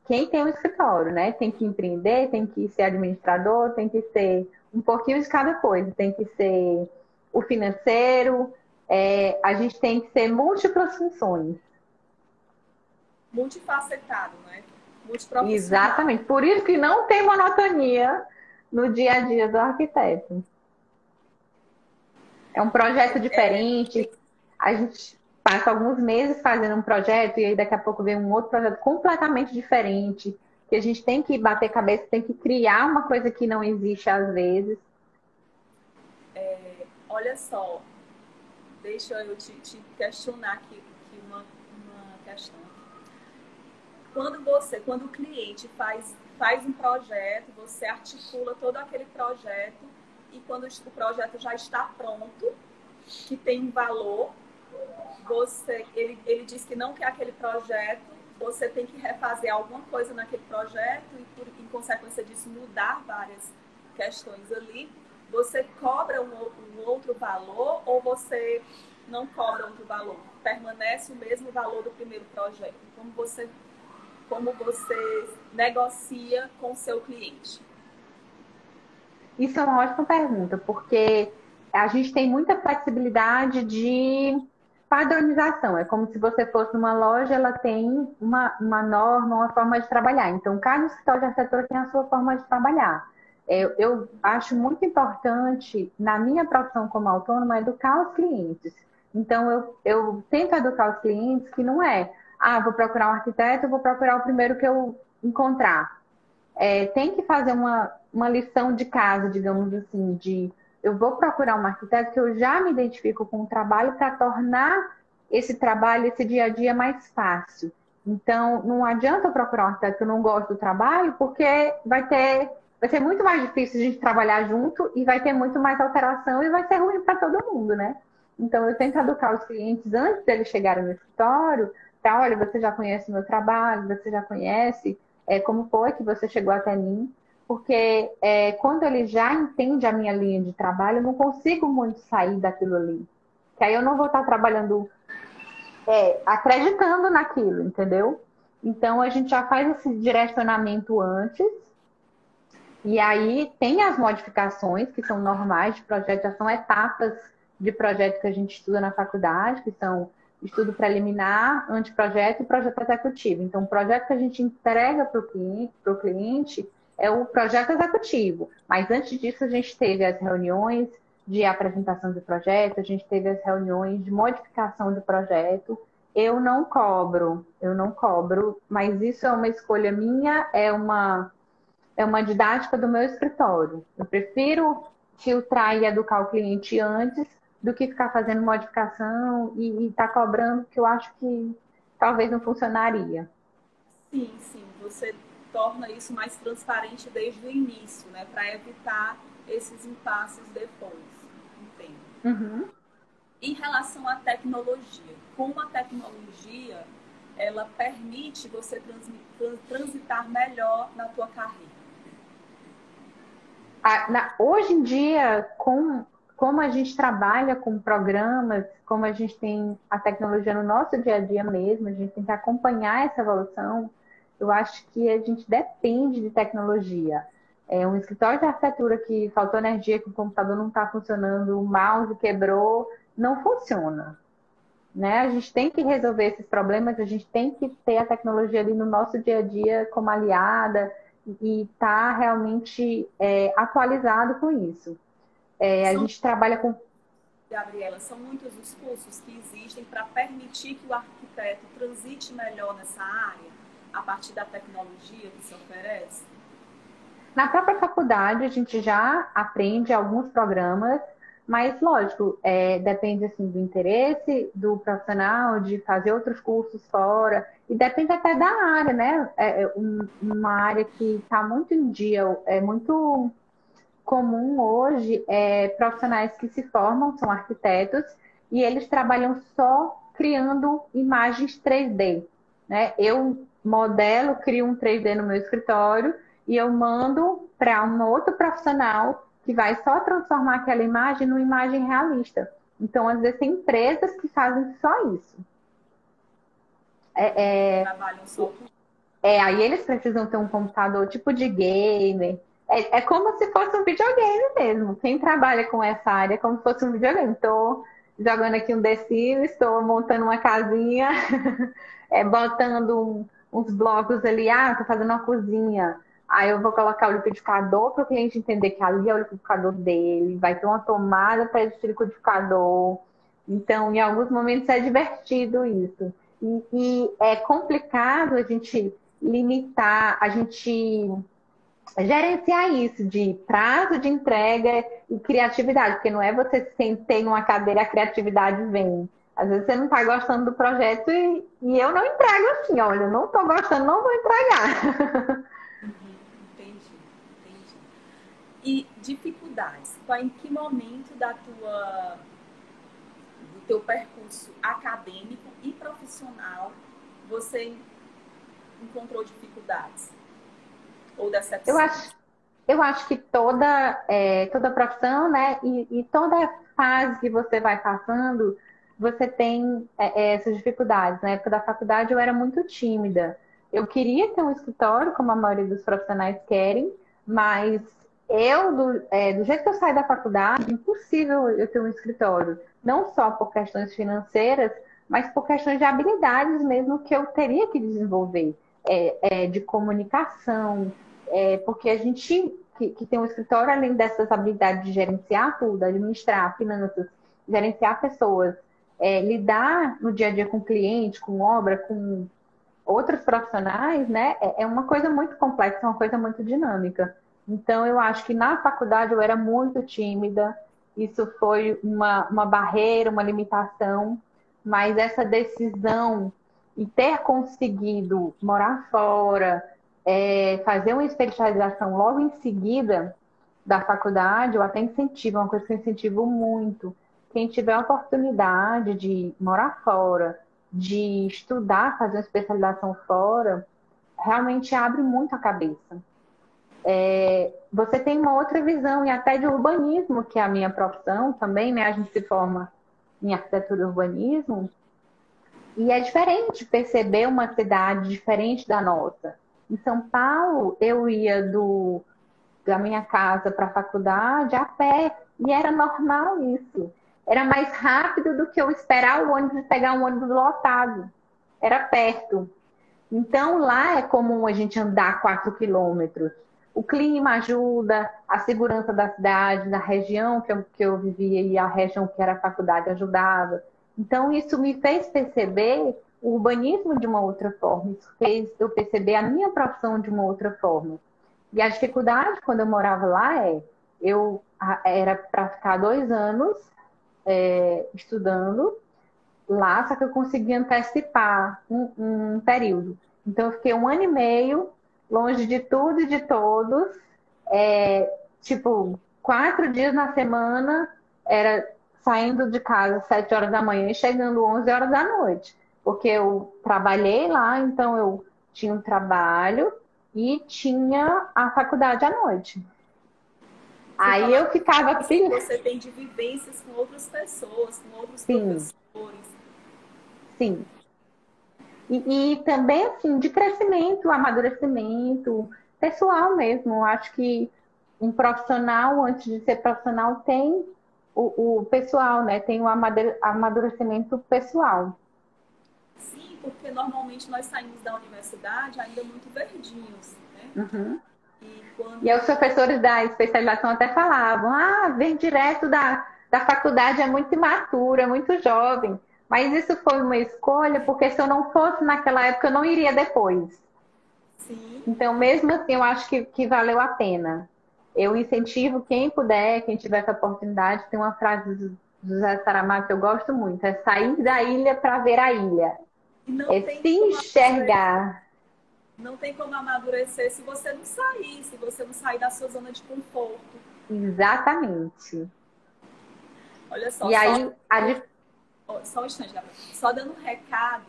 quem tem um escritório, né? Tem que empreender, tem que ser administrador, tem que ser um pouquinho de cada coisa. Tem que ser o financeiro, a gente tem que ser múltiplas funções. Multifacetado, né? Multiprofissional. Exatamente. Por isso que não tem monotonia no dia a dia do arquiteto. É um projeto diferente. A gente passa alguns meses fazendo um projeto e aí daqui a pouco vem um outro projeto completamente diferente, que a gente tem que bater cabeça, tem que criar uma coisa que não existe às vezes. Olha só, deixa eu te questionar aqui uma questão. Quando o cliente faz um projeto, você articula todo aquele projeto e quando o projeto já está pronto, que tem um valor, ele diz que não quer aquele projeto, você tem que refazer alguma coisa naquele projeto e, em consequência disso, mudar várias questões ali. Você cobra um outro valor ou você não cobra outro valor? Permanece o mesmo valor do primeiro projeto? Como você negocia com o seu cliente? Isso é uma ótima pergunta, porque a gente tem muita flexibilidade de padronização. É como se você fosse numa loja, ela tem uma norma, uma forma de trabalhar. Então, cada escritório de arquitetura tem a sua forma de trabalhar. Eu acho muito importante, na minha profissão como autônoma, educar os clientes. Então, eu tento educar os clientes que não é, vou procurar um arquiteto, eu vou procurar o primeiro que eu encontrar. Tem que fazer uma lição de casa, digamos assim, eu vou procurar um arquiteto que eu já me identifico com o trabalho para tornar esse trabalho, esse dia a dia mais fácil. Então, não adianta eu procurar um arquiteto que eu não gosto do trabalho, porque vai ser muito mais difícil a gente trabalhar junto e vai ter muito mais alteração e vai ser ruim para todo mundo, né? Então, eu tento educar os clientes antes deles chegarem no escritório, para, olha, você já conhece o meu trabalho, você já conhece como foi que você chegou até mim, porque quando ele já entende a minha linha de trabalho, eu não consigo muito sair daquilo ali. Que aí eu não vou estar trabalhando acreditando naquilo, entendeu? Então a gente já faz esse direcionamento antes, e aí tem as modificações que são normais de projeto, já são etapas de projeto que a gente estuda na faculdade, que são estudo preliminar, anteprojeto e projeto executivo. Então, o projeto que a gente entrega para o cliente é o projeto executivo. Mas antes disso, a gente teve as reuniões de apresentação do projeto, a gente teve as reuniões de modificação do projeto. Eu não cobro, mas isso é uma escolha minha, é uma didática do meu escritório. Eu prefiro filtrar e educar o cliente antes do que ficar fazendo modificação e estar cobrando, que eu acho que talvez não funcionaria. Sim, sim. Você torna isso mais transparente desde o início, né? Para evitar esses impasses depois. Entendo. Uhum. Em relação à tecnologia, como a tecnologia ela permite você transitar melhor na tua carreira? Hoje em dia, como a gente trabalha com programas, como a gente tem a tecnologia no nosso dia a dia mesmo, a gente tem que acompanhar essa evolução, eu acho que a gente depende de tecnologia. Um escritório de arquitetura que faltou energia, que o computador não está funcionando, o mouse quebrou, não funciona. Né? A gente tem que resolver esses problemas, a gente tem que ter a tecnologia ali no nosso dia a dia como aliada e estar realmente atualizado com isso. A gente trabalha com... Gabriela, são muitos os cursos que existem para permitir que o arquiteto transite melhor nessa área a partir da tecnologia que se oferece? Na própria faculdade, a gente já aprende alguns programas, mas, lógico, depende assim, do interesse do profissional, de fazer outros cursos fora, e depende até da área, né? Uma área que está muito em dia, é muito comum hoje, profissionais que se formam, são arquitetos, e eles trabalham só criando imagens 3D, né? Eu modelo, crio um 3D no meu escritório, e eu mando para um outro profissional que vai só transformar aquela imagem numa imagem realista. Então, às vezes, tem empresas que fazem só isso. Trabalham só com... Aí eles precisam ter um computador tipo de gamer. É como se fosse um videogame mesmo. Quem trabalha com essa área é como se fosse um videogame. Estou jogando aqui um The Sims, estou montando uma casinha, botando uns blocos ali. Ah, estou fazendo uma cozinha. Aí eu vou colocar o liquidificador para o cliente entender que ali é o liquidificador dele. Vai ter uma tomada para esse liquidificador. Então, em alguns momentos é divertido isso. E é complicado a gente limitar, a gente gerenciar isso de prazo de entrega e criatividade, porque não é você sentar em uma cadeira e a criatividade vem. Às vezes você não está gostando do projeto e eu não entrego assim, olha, eu não estou gostando, não vou entregar. Entendi, entendi. E dificuldades? Em que momento do teu percurso acadêmico e profissional você encontrou dificuldades ou decepções? Eu acho que toda profissão, né, e toda fase que você vai passando, você tem essas dificuldades. Na época da faculdade eu era muito tímida. Eu queria ter um escritório, como a maioria dos profissionais querem, mas do jeito que eu saí da faculdade, impossível eu ter um escritório. Não só por questões financeiras, mas por questões de habilidades mesmo que eu teria que desenvolver, de comunicação, porque a gente que tem um escritório, além dessas habilidades de gerenciar tudo, administrar finanças, gerenciar pessoas, lidar no dia a dia com cliente, com obra, com outros profissionais, né? É uma coisa muito complexa, é uma coisa muito dinâmica. Então, eu acho que na faculdade eu era muito tímida, isso foi uma barreira, uma limitação, mas essa decisão e ter conseguido morar fora, fazer uma especialização logo em seguida da faculdade, eu até incentivo, é uma coisa que eu incentivo muito. Quem tiver a oportunidade de morar fora, de estudar, fazer uma especialização fora, realmente abre muito a cabeça. Você tem uma outra visão, e até de urbanismo, que é a minha profissão também, né? A gente se forma em arquitetura e urbanismo, e é diferente perceber uma cidade diferente da nossa. Em São Paulo, eu ia da minha casa para a faculdade a pé, e era normal isso. Era mais rápido do que eu esperar o ônibus e pegar um ônibus lotado. Era perto. Então, lá é comum a gente andar 4 quilômetros. O clima ajuda, a segurança da cidade, da região que eu vivia e a região que era a faculdade ajudava. Então, isso me fez perceber o urbanismo de uma outra forma. Isso fez eu perceber a minha profissão de uma outra forma. E a dificuldade quando eu morava lá eu era para ficar 2 anos estudando lá, só que eu consegui antecipar um período. Então, eu fiquei 1 ano e meio longe de tudo e de todos, tipo, 4 dias na semana, era saindo de casa às 7 horas da manhã e chegando 11 horas da noite. Porque eu trabalhei lá, então eu tinha um trabalho e tinha a faculdade à noite. Sem Aí falar eu ficava... que você tem de vivências com outras pessoas, com outros Sim, professores. sim. E também, assim, de crescimento, amadurecimento, pessoal mesmo. Eu acho que um profissional, antes de ser profissional, tem o pessoal, né? Tem o amadurecimento pessoal. Sim, porque normalmente nós saímos da universidade ainda muito verdinhos, né? Uhum. E E aí quando... os professores da especialização até falavam, vem direto da faculdade, é muito imaturo, é muito jovem. Mas isso foi uma escolha, porque se eu não fosse naquela época, eu não iria depois. Sim, Então, mesmo assim, eu acho que valeu a pena. Eu incentivo quem puder, quem tiver essa oportunidade. Tem uma frase do José Saramago que eu gosto muito: é sair da ilha para ver a ilha. e não É tem se como amadurecer, enxergar. não tem como amadurecer se você não sair, se você não sair da sua zona de conforto. Exatamente. Olha só, E aí, só um instante, Gabriel. Só dando um recado,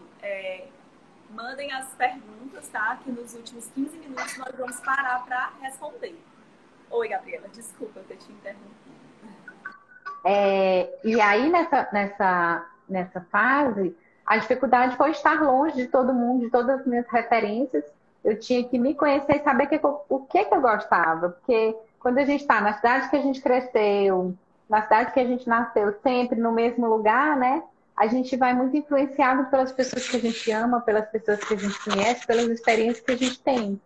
mandem as perguntas, tá? Que nos últimos 15 minutos nós vamos parar para responder. Oi, Gabriela, desculpa eu ter te interrompido. E aí, nessa fase, a dificuldade foi estar longe de todo mundo, de todas as minhas referências. Eu tinha que me conhecer e saber o que que eu gostava. Porque quando a gente está na cidade que a gente cresceu, na cidade que a gente nasceu, sempre no mesmo lugar, né? A gente vai muito influenciado pelas pessoas que a gente ama, pelas pessoas que a gente conhece, pelas experiências que a gente tem.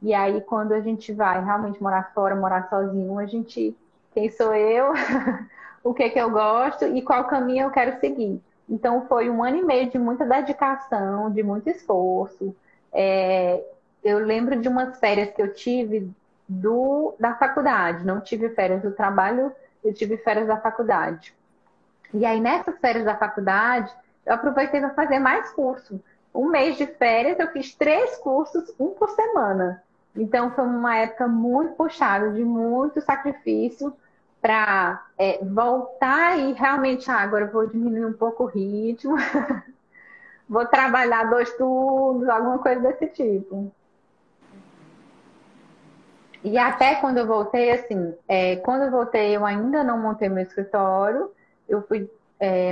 E aí, quando a gente vai realmente morar fora, morar sozinho, a gente, quem sou eu? O que que eu gosto e qual caminho eu quero seguir. Então, foi um ano e meio de muita dedicação, de muito esforço. É, eu lembro de umas férias que eu tive da faculdade, não tive férias do trabalho, eu tive férias da faculdade. E aí, nessas férias da faculdade, eu aproveitei para fazer mais curso. Um mês de férias, eu fiz 3 cursos, um por semana. Então, foi uma época muito puxada, de muito sacrifício, para voltar e realmente, agora eu vou diminuir um pouco o ritmo, vou trabalhar 2 turnos, alguma coisa desse tipo. E até quando eu voltei, assim, quando eu voltei, eu ainda não montei meu escritório. Eu fui,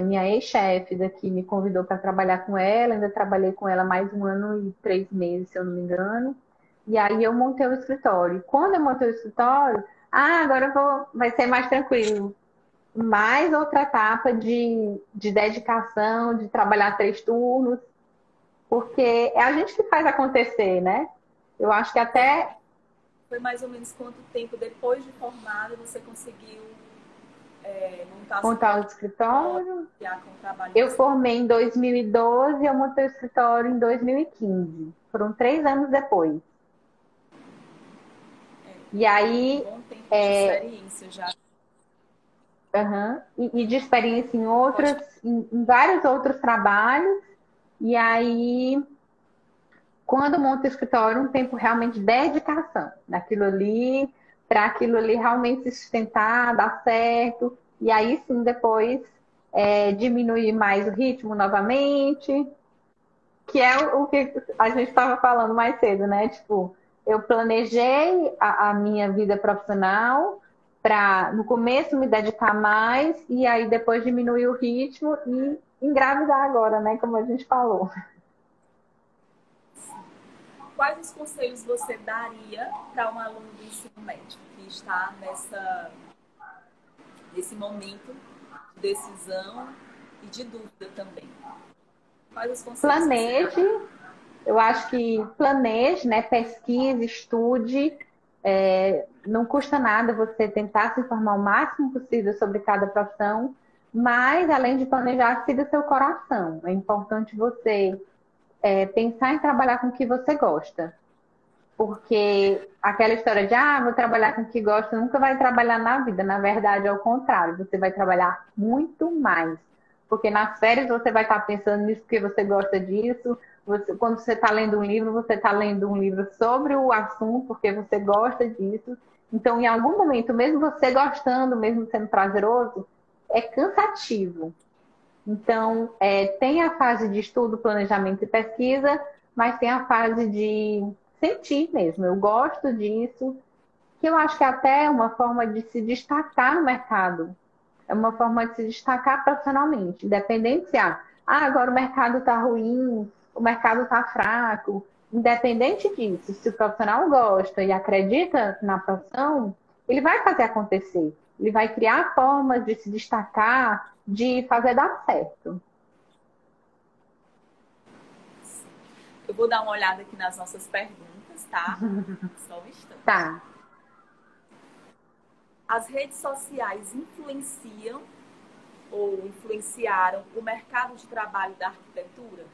minha ex-chefe daqui me convidou para trabalhar com ela, ainda trabalhei com ela mais 1 ano e 3 meses, se eu não me engano. E aí eu montei o escritório. Quando eu montei o escritório, agora vai ser mais tranquilo. Mais outra etapa de dedicação, de trabalhar 3 turnos, porque é a gente que faz acontecer, né? Eu acho que até Foi mais ou menos quanto tempo depois de formada você conseguiu montar seu montar o próprio escritório, escritório. com o trabalho Eu você. formei em 2012 e eu montei o escritório em 2015. Foram 3 anos depois. E Um aí, bom tempo de é, experiência já. aham, e de experiência Pode. em vários outros trabalhos. E aí, quando monta o escritório, um tempo realmente de dedicação naquilo ali, para aquilo ali realmente se sustentar, dar certo. E aí sim, depois diminuir mais o ritmo novamente, que é o que a gente estava falando mais cedo, né? Tipo, eu planejei a minha vida profissional para no começo me dedicar mais e aí depois diminuir o ritmo e engravidar agora, né? Como a gente falou. Quais os conselhos você daria para um aluno do ensino médio que está nesse momento de decisão e de dúvida também? Quais os conselhos que você Planeje, daria? eu acho que planeje, né? Pesquise, estude. Não custa nada você tentar se informar o máximo possível sobre cada profissão, mas além de planejar, siga seu coração. É importante você pensar em trabalhar com o que você gosta. Porque aquela história de, vou trabalhar com o que gosta, nunca vai trabalhar na vida. Na verdade, é o contrário, você vai trabalhar muito mais. Porque nas férias você vai estar pensando nisso porque você gosta disso. Quando você está lendo um livro, você está lendo um livro sobre o assunto porque você gosta disso. Então, em algum momento, mesmo você gostando, mesmo sendo prazeroso, é cansativo. Então, tem a fase de estudo, planejamento e pesquisa, mas tem a fase de sentir mesmo. Eu gosto disso, que eu acho que até é uma forma de se destacar no mercado. É uma forma de se destacar profissionalmente, independente se agora o mercado está ruim, o mercado está fraco. Independente disso, se o profissional gosta e acredita na profissão, ele vai fazer acontecer. Ele vai criar formas de se destacar, de fazer dar certo. Eu vou dar uma olhada aqui nas nossas perguntas, tá? Só um instante. Tá. As redes sociais influenciam ou influenciaram o mercado de trabalho da arquitetura?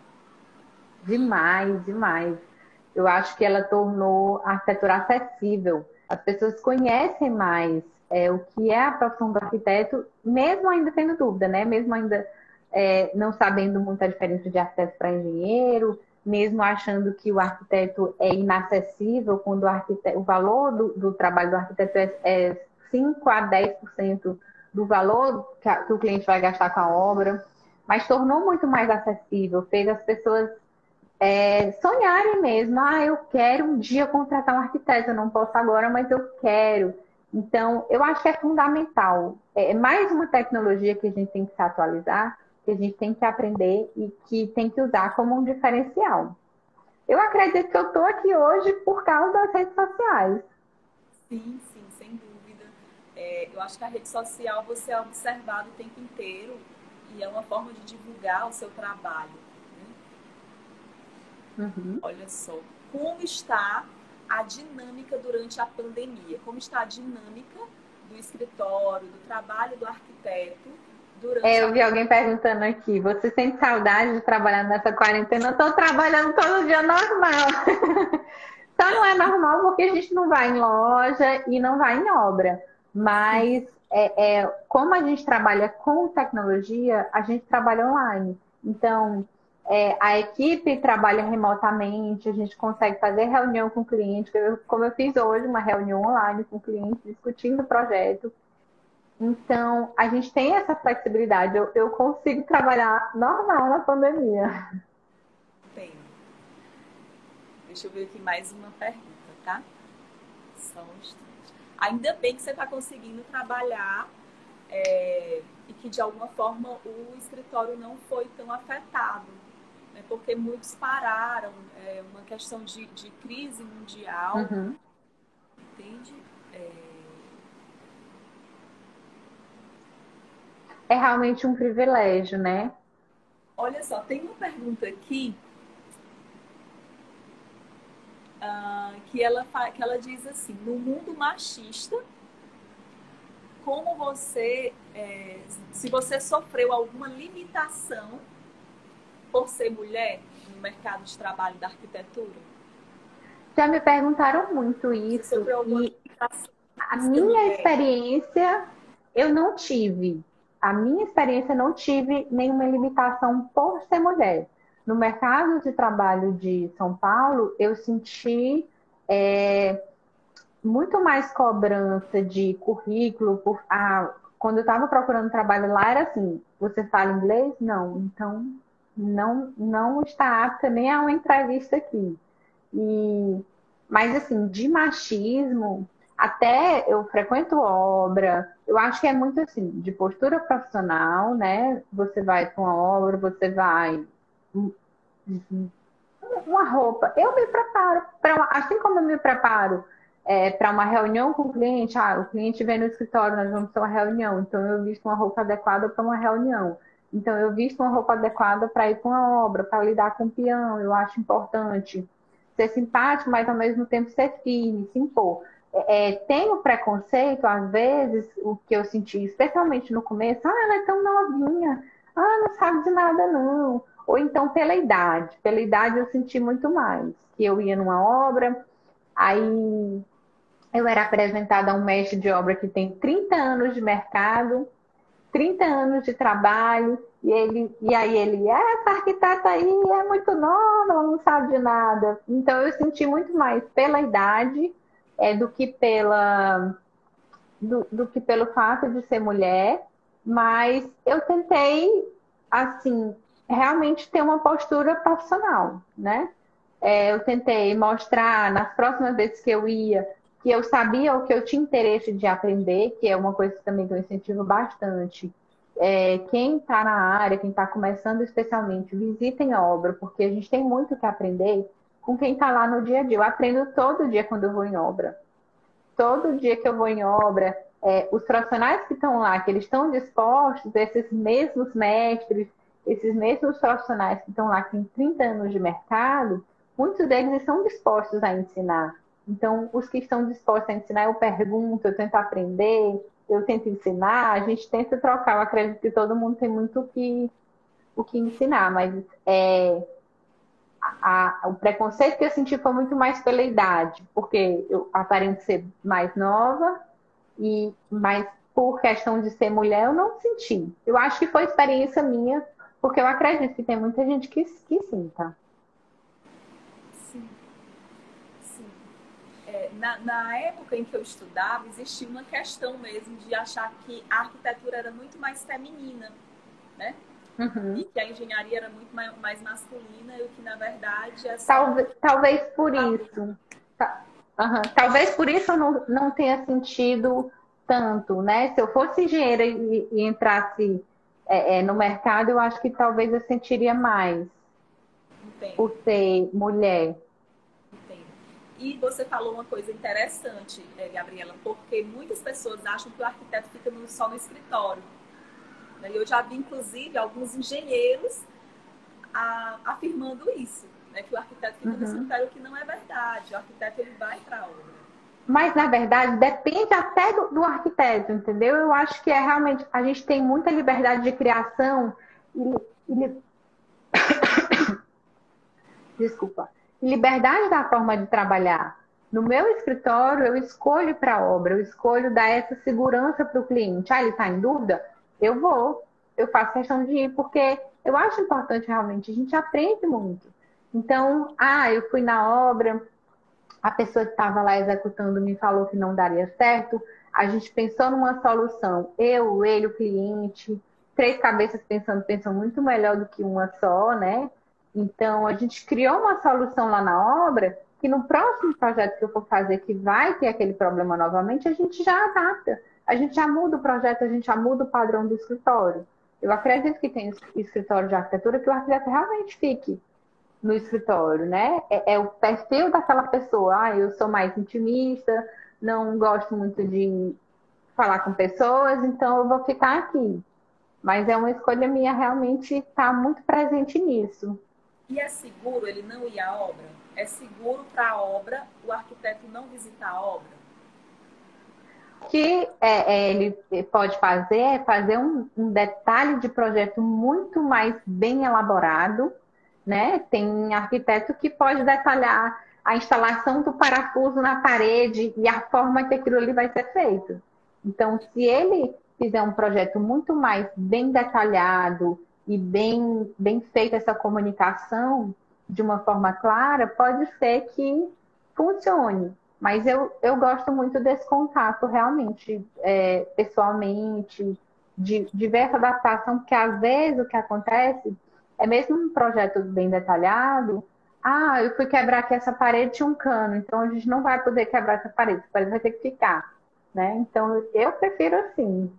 Demais, demais. Eu acho que ela tornou a arquitetura acessível. As pessoas conhecem mais o que é a profissão do arquiteto, mesmo ainda tendo dúvida, né? Mesmo ainda não sabendo muito a diferença de arquiteto para engenheiro, mesmo achando que o arquiteto é inacessível, quando o valor do trabalho do arquiteto é 5 a 10% do valor que o cliente vai gastar com a obra, mas tornou muito mais acessível, fez as pessoas sonharem mesmo. Eu quero um dia contratar um arquiteto, eu não posso agora, mas eu quero. Então, eu acho que é fundamental. É mais uma tecnologia que a gente tem que se atualizar, que a gente tem que aprender e que tem que usar como um diferencial. Eu acredito que eu estou aqui hoje por causa das redes sociais. Sim, sim, sem dúvida. Eu acho que a rede social você é observado o tempo inteiro e é uma forma de divulgar o seu trabalho, né? Uhum. Olha só, como está a dinâmica durante a pandemia? Como está a dinâmica do escritório, do trabalho do arquiteto durante a Eu vi alguém perguntando aqui, você sente saudade de trabalhar nessa quarentena? Eu estou trabalhando todo dia normal. Só não é normal porque a gente não vai em loja e não vai em obra. Mas como a gente trabalha com tecnologia, a gente trabalha online. Então, a equipe trabalha remotamente, a gente consegue fazer reunião com o cliente, como eu fiz hoje, uma reunião online com o cliente, discutindo o projeto. Então, a gente tem essa flexibilidade. Eu consigo trabalhar normal na pandemia. Tem. Deixa eu ver aqui mais uma pergunta, tá? Só um instante. Ainda bem que você está conseguindo trabalhar e que de alguma forma o escritório não foi tão afetado, né? Porque muitos pararam, uma questão de crise mundial, Uhum. entende? É realmente um privilégio, né? Olha só, tem uma pergunta aqui que ela diz assim: no mundo machista, como você, se você sofreu alguma limitação por ser mulher no mercado de trabalho da arquitetura? Já me perguntaram muito Você isso sofreu alguma e limitação a por ser minha mulher? experiência eu não tive. A minha experiência não tive nenhuma limitação por ser mulher. No mercado de trabalho de São Paulo, eu senti é, muito mais cobrança de currículo. Quando eu estava procurando trabalho lá, era assim: você fala inglês? Não. Então, não está apta nem a uma entrevista aqui. E, mas, assim, de machismo, até eu frequento obra, eu acho que é muito assim, de postura profissional, né? Você vai para uma obra, você vai. Uma roupa. Eu me preparo, assim como eu me preparo para uma reunião com o cliente, o cliente vem no escritório, nós vamos ter uma reunião, então eu visto uma roupa adequada para uma reunião. Então eu visto uma roupa adequada para ir para uma obra, para lidar com o peão, eu acho importante ser simpático, mas ao mesmo tempo ser firme, se impor. Tem o preconceito, às vezes, o que eu senti, especialmente no começo: ela é tão novinha, não sabe de nada não. Ou então pela idade. Pela idade eu senti muito mais. Que eu ia numa obra, aí eu era apresentada a um mestre de obra que tem 30 anos de mercado, 30 anos de trabalho, e aí ele, essa arquiteta aí é muito nova, ela não sabe de nada. Então eu senti muito mais pela idade do que do que pelo fato de ser mulher, mas eu tentei, assim, realmente ter uma postura profissional, né? Eu tentei mostrar nas próximas vezes que eu ia que eu sabia o que eu tinha interesse de aprender, que é uma coisa também que eu incentivo bastante. Quem está na área, quem está começando especialmente, visitem a obra, porque a gente tem muito que aprender com quem está lá no dia a dia. Eu aprendo todo dia quando eu vou em obra. Todo dia que eu vou em obra, os profissionais que estão lá, que eles estão dispostos, esses mesmos mestres, esses mesmos profissionais que estão lá, que têm 30 anos de mercado, muitos deles estão dispostos a ensinar. Então, os que estão dispostos a ensinar, eu pergunto, eu tento aprender, eu tento ensinar, a gente tenta trocar. Eu acredito que todo mundo tem muito o que ensinar, mas o preconceito que eu senti foi muito mais pela idade, porque eu aparento ser mais nova, mas por questão de ser mulher eu não senti. Eu acho que foi experiência minha, porque eu acredito que tem muita gente que sinta. Sim, sim. Na época em que eu estudava, existia uma questão mesmo de achar que a arquitetura era muito mais feminina, né? E Uhum. que a engenharia era muito mais masculina e o que na verdade é só Talvez por tabu. isso. Aham. Talvez por isso eu não tenha sentido tanto, né? Se eu fosse engenheira e entrasse no mercado, eu acho que talvez eu sentiria mais Entendo, por ser mulher. entendo. E você falou uma coisa interessante, Gabriela, porque muitas pessoas acham que o arquiteto fica só no escritório. Né? Eu já vi, inclusive, alguns engenheiros afirmando isso, né? Que o arquiteto fica no Uhum. escritório, o que não é verdade. O arquiteto ele vai para a obra. Mas, na verdade, depende até do arquiteto, entendeu? Eu acho que é realmente, a gente tem muita liberdade de criação e desculpa, liberdade da forma de trabalhar. No meu escritório, eu escolho para a obra, eu escolho dar essa segurança para o cliente. Ah, ele está em dúvida? Eu vou, eu faço questão de ir, porque eu acho importante realmente, a gente aprende muito. Então, eu fui na obra, a pessoa que estava lá executando me falou que não daria certo, a gente pensou numa solução, eu, ele, o cliente, três cabeças pensam muito melhor do que uma só, né? Então, a gente criou uma solução lá na obra que no próximo projeto que eu for fazer, que vai ter aquele problema novamente, a gente já adapta. A gente já muda o projeto, a gente já muda o padrão do escritório. Eu acredito que tem escritório de arquitetura que o arquiteto realmente fique no escritório, né? É o perfil daquela pessoa. Ah, eu sou mais intimista, não gosto muito de falar com pessoas, então eu vou ficar aqui. Mas é uma escolha minha realmente estar muito presente nisso. E é seguro ele não ir à obra? É seguro para a obra o arquiteto não visitar a obra? O que ele pode fazer é fazer um detalhe de projeto muito mais bem elaborado, né? Tem arquiteto que pode detalhar a instalação do parafuso na parede e a forma que aquilo ali vai ser feito. Então, se ele fizer um projeto muito mais bem detalhado e bem feita essa comunicação de uma forma clara, pode ser que funcione. Mas eu gosto muito desse contato, realmente, pessoalmente, de ver essa adaptação, porque às vezes o que acontece é mesmo um projeto bem detalhado. Ah, eu fui quebrar aqui essa parede, tinha um cano, então a gente não vai poder quebrar essa parede vai ter que ficar, né? Então eu prefiro assim.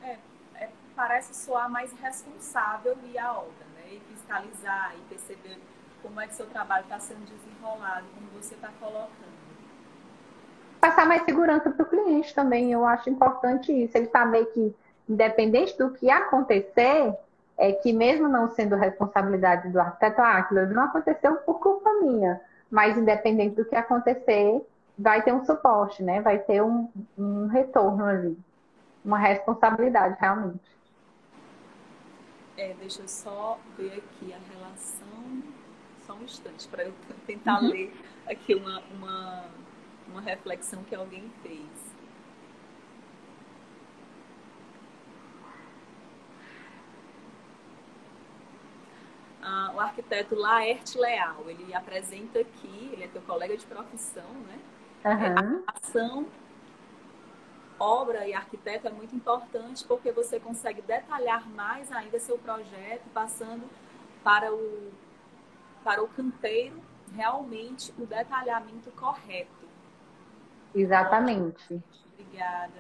É, parece soar mais responsável ir à obra, né? E fiscalizar e perceber como é que seu trabalho está sendo desenrolado, como você está colocando. Passar mais segurança para o cliente também, eu acho importante isso. Ele saber que, independente do que acontecer, que mesmo não sendo responsabilidade do arquiteto, aquilo não aconteceu por culpa minha, mas independente do que acontecer, vai ter um suporte, né? Vai ter um retorno ali, uma responsabilidade realmente. Deixa eu só ver aqui a relação, só um instante, para eu tentar Uhum. ler aqui uma reflexão que alguém fez. O arquiteto Laerte Leal, ele apresenta aqui, ele é teu colega de profissão, né? Uhum. A ação, obra e arquiteto é muito importante porque você consegue detalhar mais ainda seu projeto, passando para o canteiro realmente o detalhamento correto. Ótimo, Exatamente. obrigada.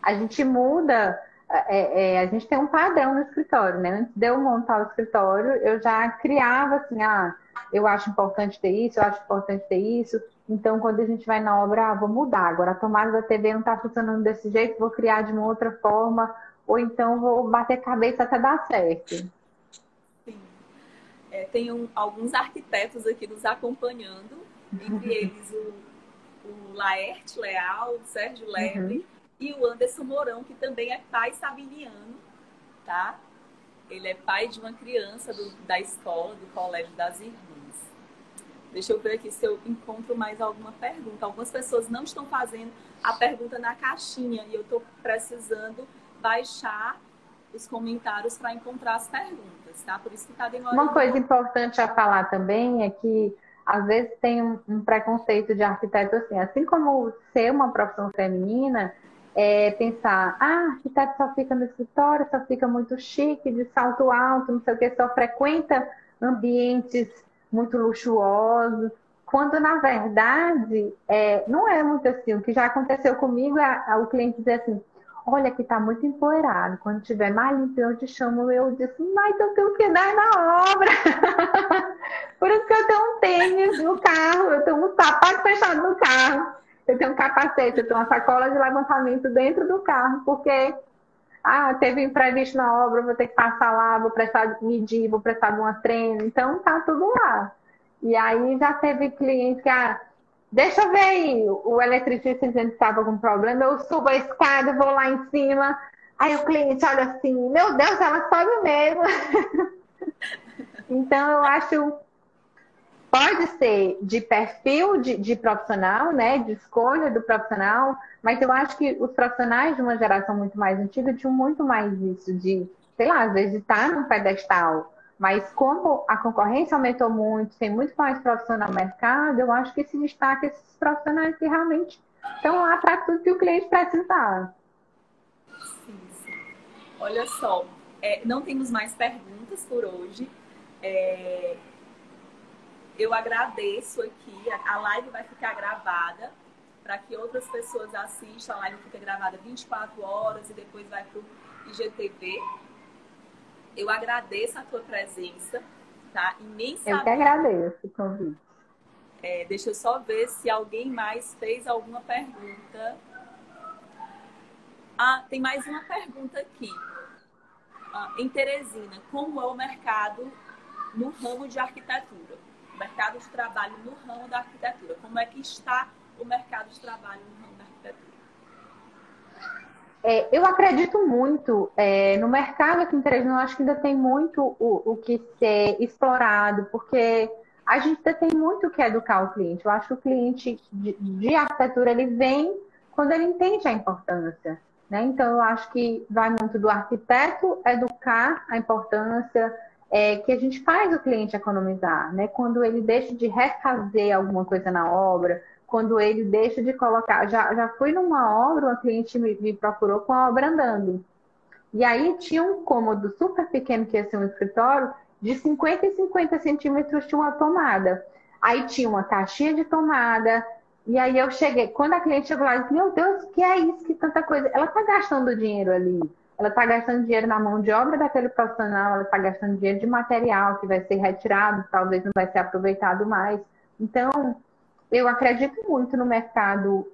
A gente muda, a gente tem um padrão no escritório, né? Antes de eu montar o escritório, eu já criava assim, eu acho importante ter isso, eu acho importante ter isso. Então, quando a gente vai na obra, vou mudar. Agora, a tomada da TV não está funcionando desse jeito, vou criar de uma outra forma, ou então vou bater cabeça até dar certo. Sim. Tem alguns arquitetos aqui nos acompanhando, entre eles o Laerte Leal, o Sérgio Lebre Uhum. e o Anderson Mourão, que também é pai sabiniano, tá? Ele é pai de uma criança da escola, do Colégio das Irmãs. Deixa eu ver aqui se eu encontro mais alguma pergunta. Algumas pessoas não estão fazendo a pergunta na caixinha e eu estou precisando baixar os comentários para encontrar as perguntas, tá? Por isso que está Uma demorando um coisa pouco. importante a falar também é que às vezes tem um preconceito de arquiteto assim como ser uma profissão feminina, pensar, arquiteto só fica no escritório, só fica muito chique, de salto alto, não sei o que, só frequenta ambientes muito luxuosos. quando na verdade não é muito assim. O que já aconteceu comigo é o cliente dizer assim, olha que tá muito empoeirado, quando tiver mais limpo eu te chamo. Eu disse, mas eu tenho que dar na obra. Por isso que eu tenho um tênis no carro, eu tenho um sapato fechado no carro, eu tenho um capacete, eu tenho uma sacola de levantamento dentro do carro, porque teve imprevisto na obra, vou ter que passar lá, vou precisar medir, vou precisar de uma treino, então tá tudo lá. E aí já teve cliente que, deixa eu ver aí, o eletricista dizendo que estava com problema, eu subo a escada, vou lá em cima, aí o cliente olha assim, meu Deus, ela sobe mesmo. Então eu acho, pode ser de perfil de profissional, né, de escolha do profissional, mas eu acho que os profissionais de uma geração muito mais antiga tinham muito mais isso de, sei lá, às vezes estar num pedestal. Mas como a concorrência aumentou muito, tem muito mais profissional no mercado, eu acho que se destaca esses profissionais que realmente estão lá para tudo que o cliente precisar. Sim, sim. Olha só, não temos mais perguntas por hoje. Eu agradeço aqui, a live vai ficar gravada para que outras pessoas assistam. A live fica gravada 24 horas e depois vai para o IGTV. Eu agradeço a tua presença, tá? Imensamente. Eu que agradeço o convite. Deixa eu só ver se alguém mais fez alguma pergunta. Tem mais uma pergunta aqui. Em Teresina, como é o mercado no ramo de arquitetura? O mercado de trabalho no ramo da arquitetura. Como é que está o mercado de trabalho no ramo da arquitetura? Eu acredito muito no mercado aqui em Teresina. Eu acho que ainda tem muito o que ser explorado, porque a gente ainda tem muito o que educar o cliente. Eu acho que o cliente de arquitetura, ele vem quando ele entende a importância, né? Então, eu acho que vai muito do arquiteto educar a importância que a gente faz o cliente economizar, né? Quando ele deixa de refazer alguma coisa na obra, quando ele deixa de colocar. Já fui numa obra, uma cliente me procurou com a obra andando. E aí tinha um cômodo super pequeno, que ia ser um escritório, de 50 e 50 centímetros tinha uma tomada. Aí tinha uma caixinha de tomada. E aí eu cheguei, quando a cliente chegou lá, eu disse, meu Deus, o que é isso? Que tanta coisa. Ela está gastando dinheiro ali. Ela está gastando dinheiro na mão de obra daquele profissional, ela está gastando dinheiro de material que vai ser retirado, talvez não vai ser aproveitado mais. Então, eu acredito muito no mercado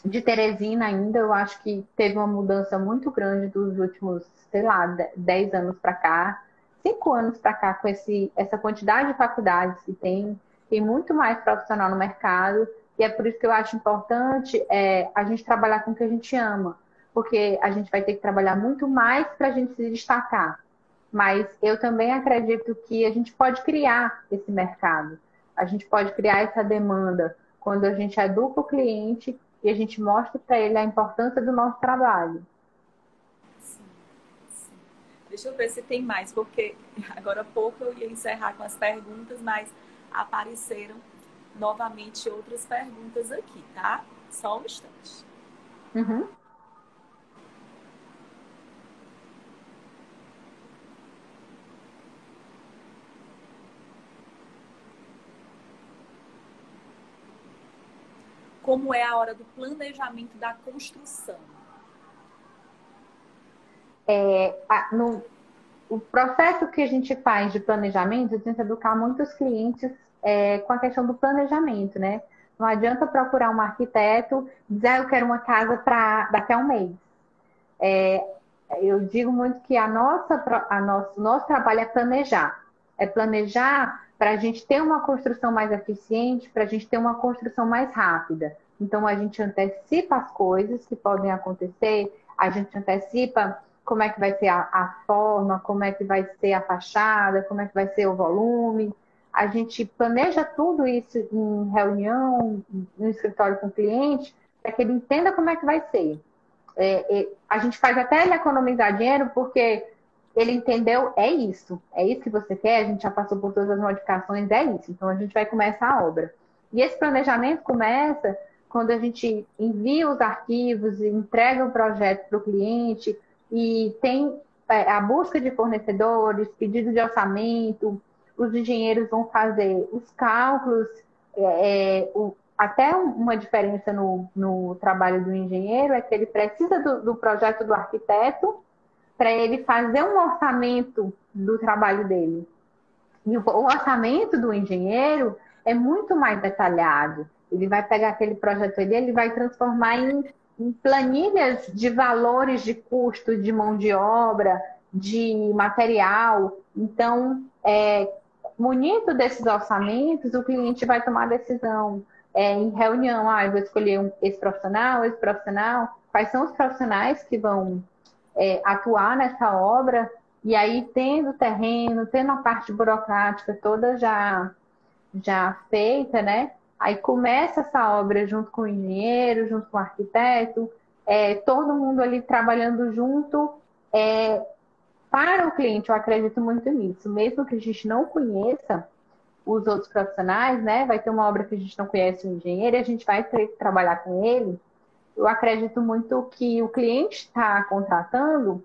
de Teresina ainda. Eu acho que teve uma mudança muito grande dos últimos, sei lá, 10 anos para cá, 5 anos para cá, com essa quantidade de faculdades que tem muito mais profissional no mercado. E é por isso que eu acho importante a gente trabalhar com o que a gente ama, porque a gente vai ter que trabalhar muito mais para a gente se destacar. Mas eu também acredito que a gente pode criar esse mercado. A gente pode criar essa demanda quando a gente educa o cliente e a gente mostra para ele a importância do nosso trabalho. Sim, sim. Deixa eu ver se tem mais, porque agora há pouco eu ia encerrar com as perguntas, mas apareceram novamente outras perguntas aqui, tá? Só um instante. Uhum. Como é a hora do planejamento da construção? O processo que a gente faz de planejamento tenta educar muitos clientes com a questão do planejamento, né? Não adianta procurar um arquiteto e dizer, eu quero uma casa para daqui a um mês. Eu digo muito que nosso trabalho é planejar. É planejar para a gente ter uma construção mais eficiente, para a gente ter uma construção mais rápida. Então, a gente antecipa as coisas que podem acontecer, a gente antecipa como é que vai ser a forma, como é que vai ser a fachada, como é que vai ser o volume. A gente planeja tudo isso em reunião, no escritório com o cliente, para que ele entenda como é que vai ser. A gente faz até ele economizar dinheiro, porque ele entendeu, é isso que você quer, a gente já passou por todas as modificações, é isso, então a gente vai começar a obra. E esse planejamento começa quando a gente envia os arquivos, entrega o projeto para o cliente e tem a busca de fornecedores, pedido de orçamento, os engenheiros vão fazer os cálculos, até uma diferença no trabalho do engenheiro é que ele precisa do projeto do arquiteto para ele fazer um orçamento do trabalho dele. E o orçamento do engenheiro é muito mais detalhado. Ele vai pegar aquele projeto dele, ele vai transformar em planilhas de valores de custo, de mão de obra, de material. Então, munido desses orçamentos, o cliente vai tomar a decisão em reunião. Eu vou escolher esse profissional. Quais são os profissionais que vão atuar nessa obra? E aí, tendo o terreno, tendo a parte burocrática toda já feita, né? Aí começa essa obra junto com o engenheiro, junto com o arquiteto, todo mundo ali trabalhando junto para o cliente. Eu acredito muito nisso. Mesmo que a gente não conheça os outros profissionais, né? Vai ter uma obra que a gente não conhece o engenheiro e a gente vai ter que trabalhar com ele. Eu acredito muito que o cliente está contratando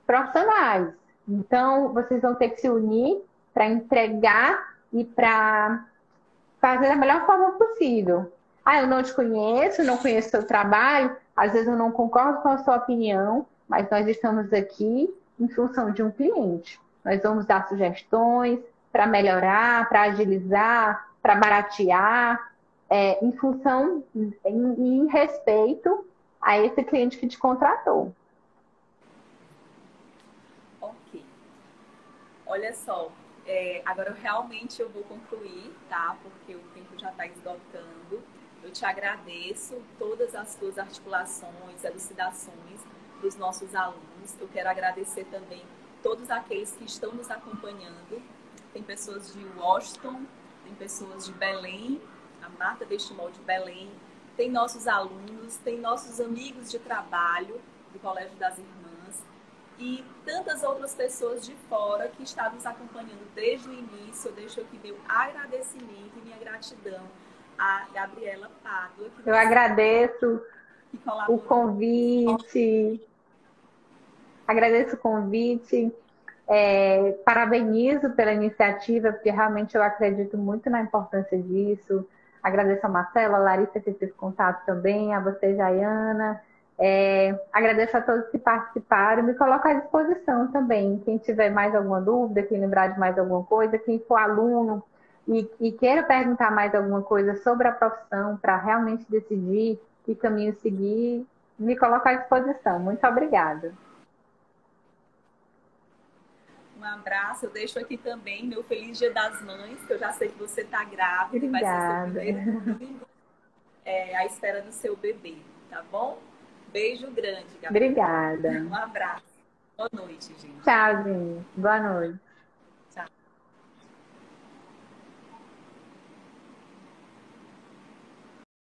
profissionais. Então, vocês vão ter que se unir para entregar e para fazer da melhor forma possível. Eu não te conheço, não conheço o seu trabalho, às vezes eu não concordo com a sua opinião, mas nós estamos aqui em função de um cliente. Nós vamos dar sugestões para melhorar, para agilizar, para baratear, em função, em respeito a esse cliente que te contratou. Ok. Olha só, agora eu vou concluir, tá? Porque o tempo já está esgotando. Eu te agradeço todas as tuas articulações, elucidações dos nossos alunos. Eu quero agradecer também todos aqueles que estão nos acompanhando. Tem pessoas de Washington, tem pessoas de Belém, a Marta Bestimol de Belém, tem nossos alunos, tem nossos amigos de trabalho do Colégio das Irmãs e tantas outras pessoas de fora que estavam nos acompanhando desde o início. Eu deixo aqui meu agradecimento e minha gratidão a Gabriela Pádua. Eu agradeço o convite. Agradeço o convite. Parabenizo pela iniciativa, porque realmente eu acredito muito na importância disso. Agradeço a Marcela, a Larissa que fez contato também, a você, Jaiana. Agradeço a todos que participaram. Me coloco à disposição também. Quem tiver mais alguma dúvida, quem lembrar de mais alguma coisa, quem for aluno e queira perguntar mais alguma coisa sobre a profissão para realmente decidir que caminho seguir, me coloco à disposição. Muito obrigada. Um abraço. Eu deixo aqui também meu feliz Dia das Mães, que eu já sei que você está grávida e vai ser seu primeiro domingo à espera do seu bebê, tá bom? Beijo grande, Gabriela. Obrigada. Um abraço. Boa noite, gente. Tchau, gente. Boa noite.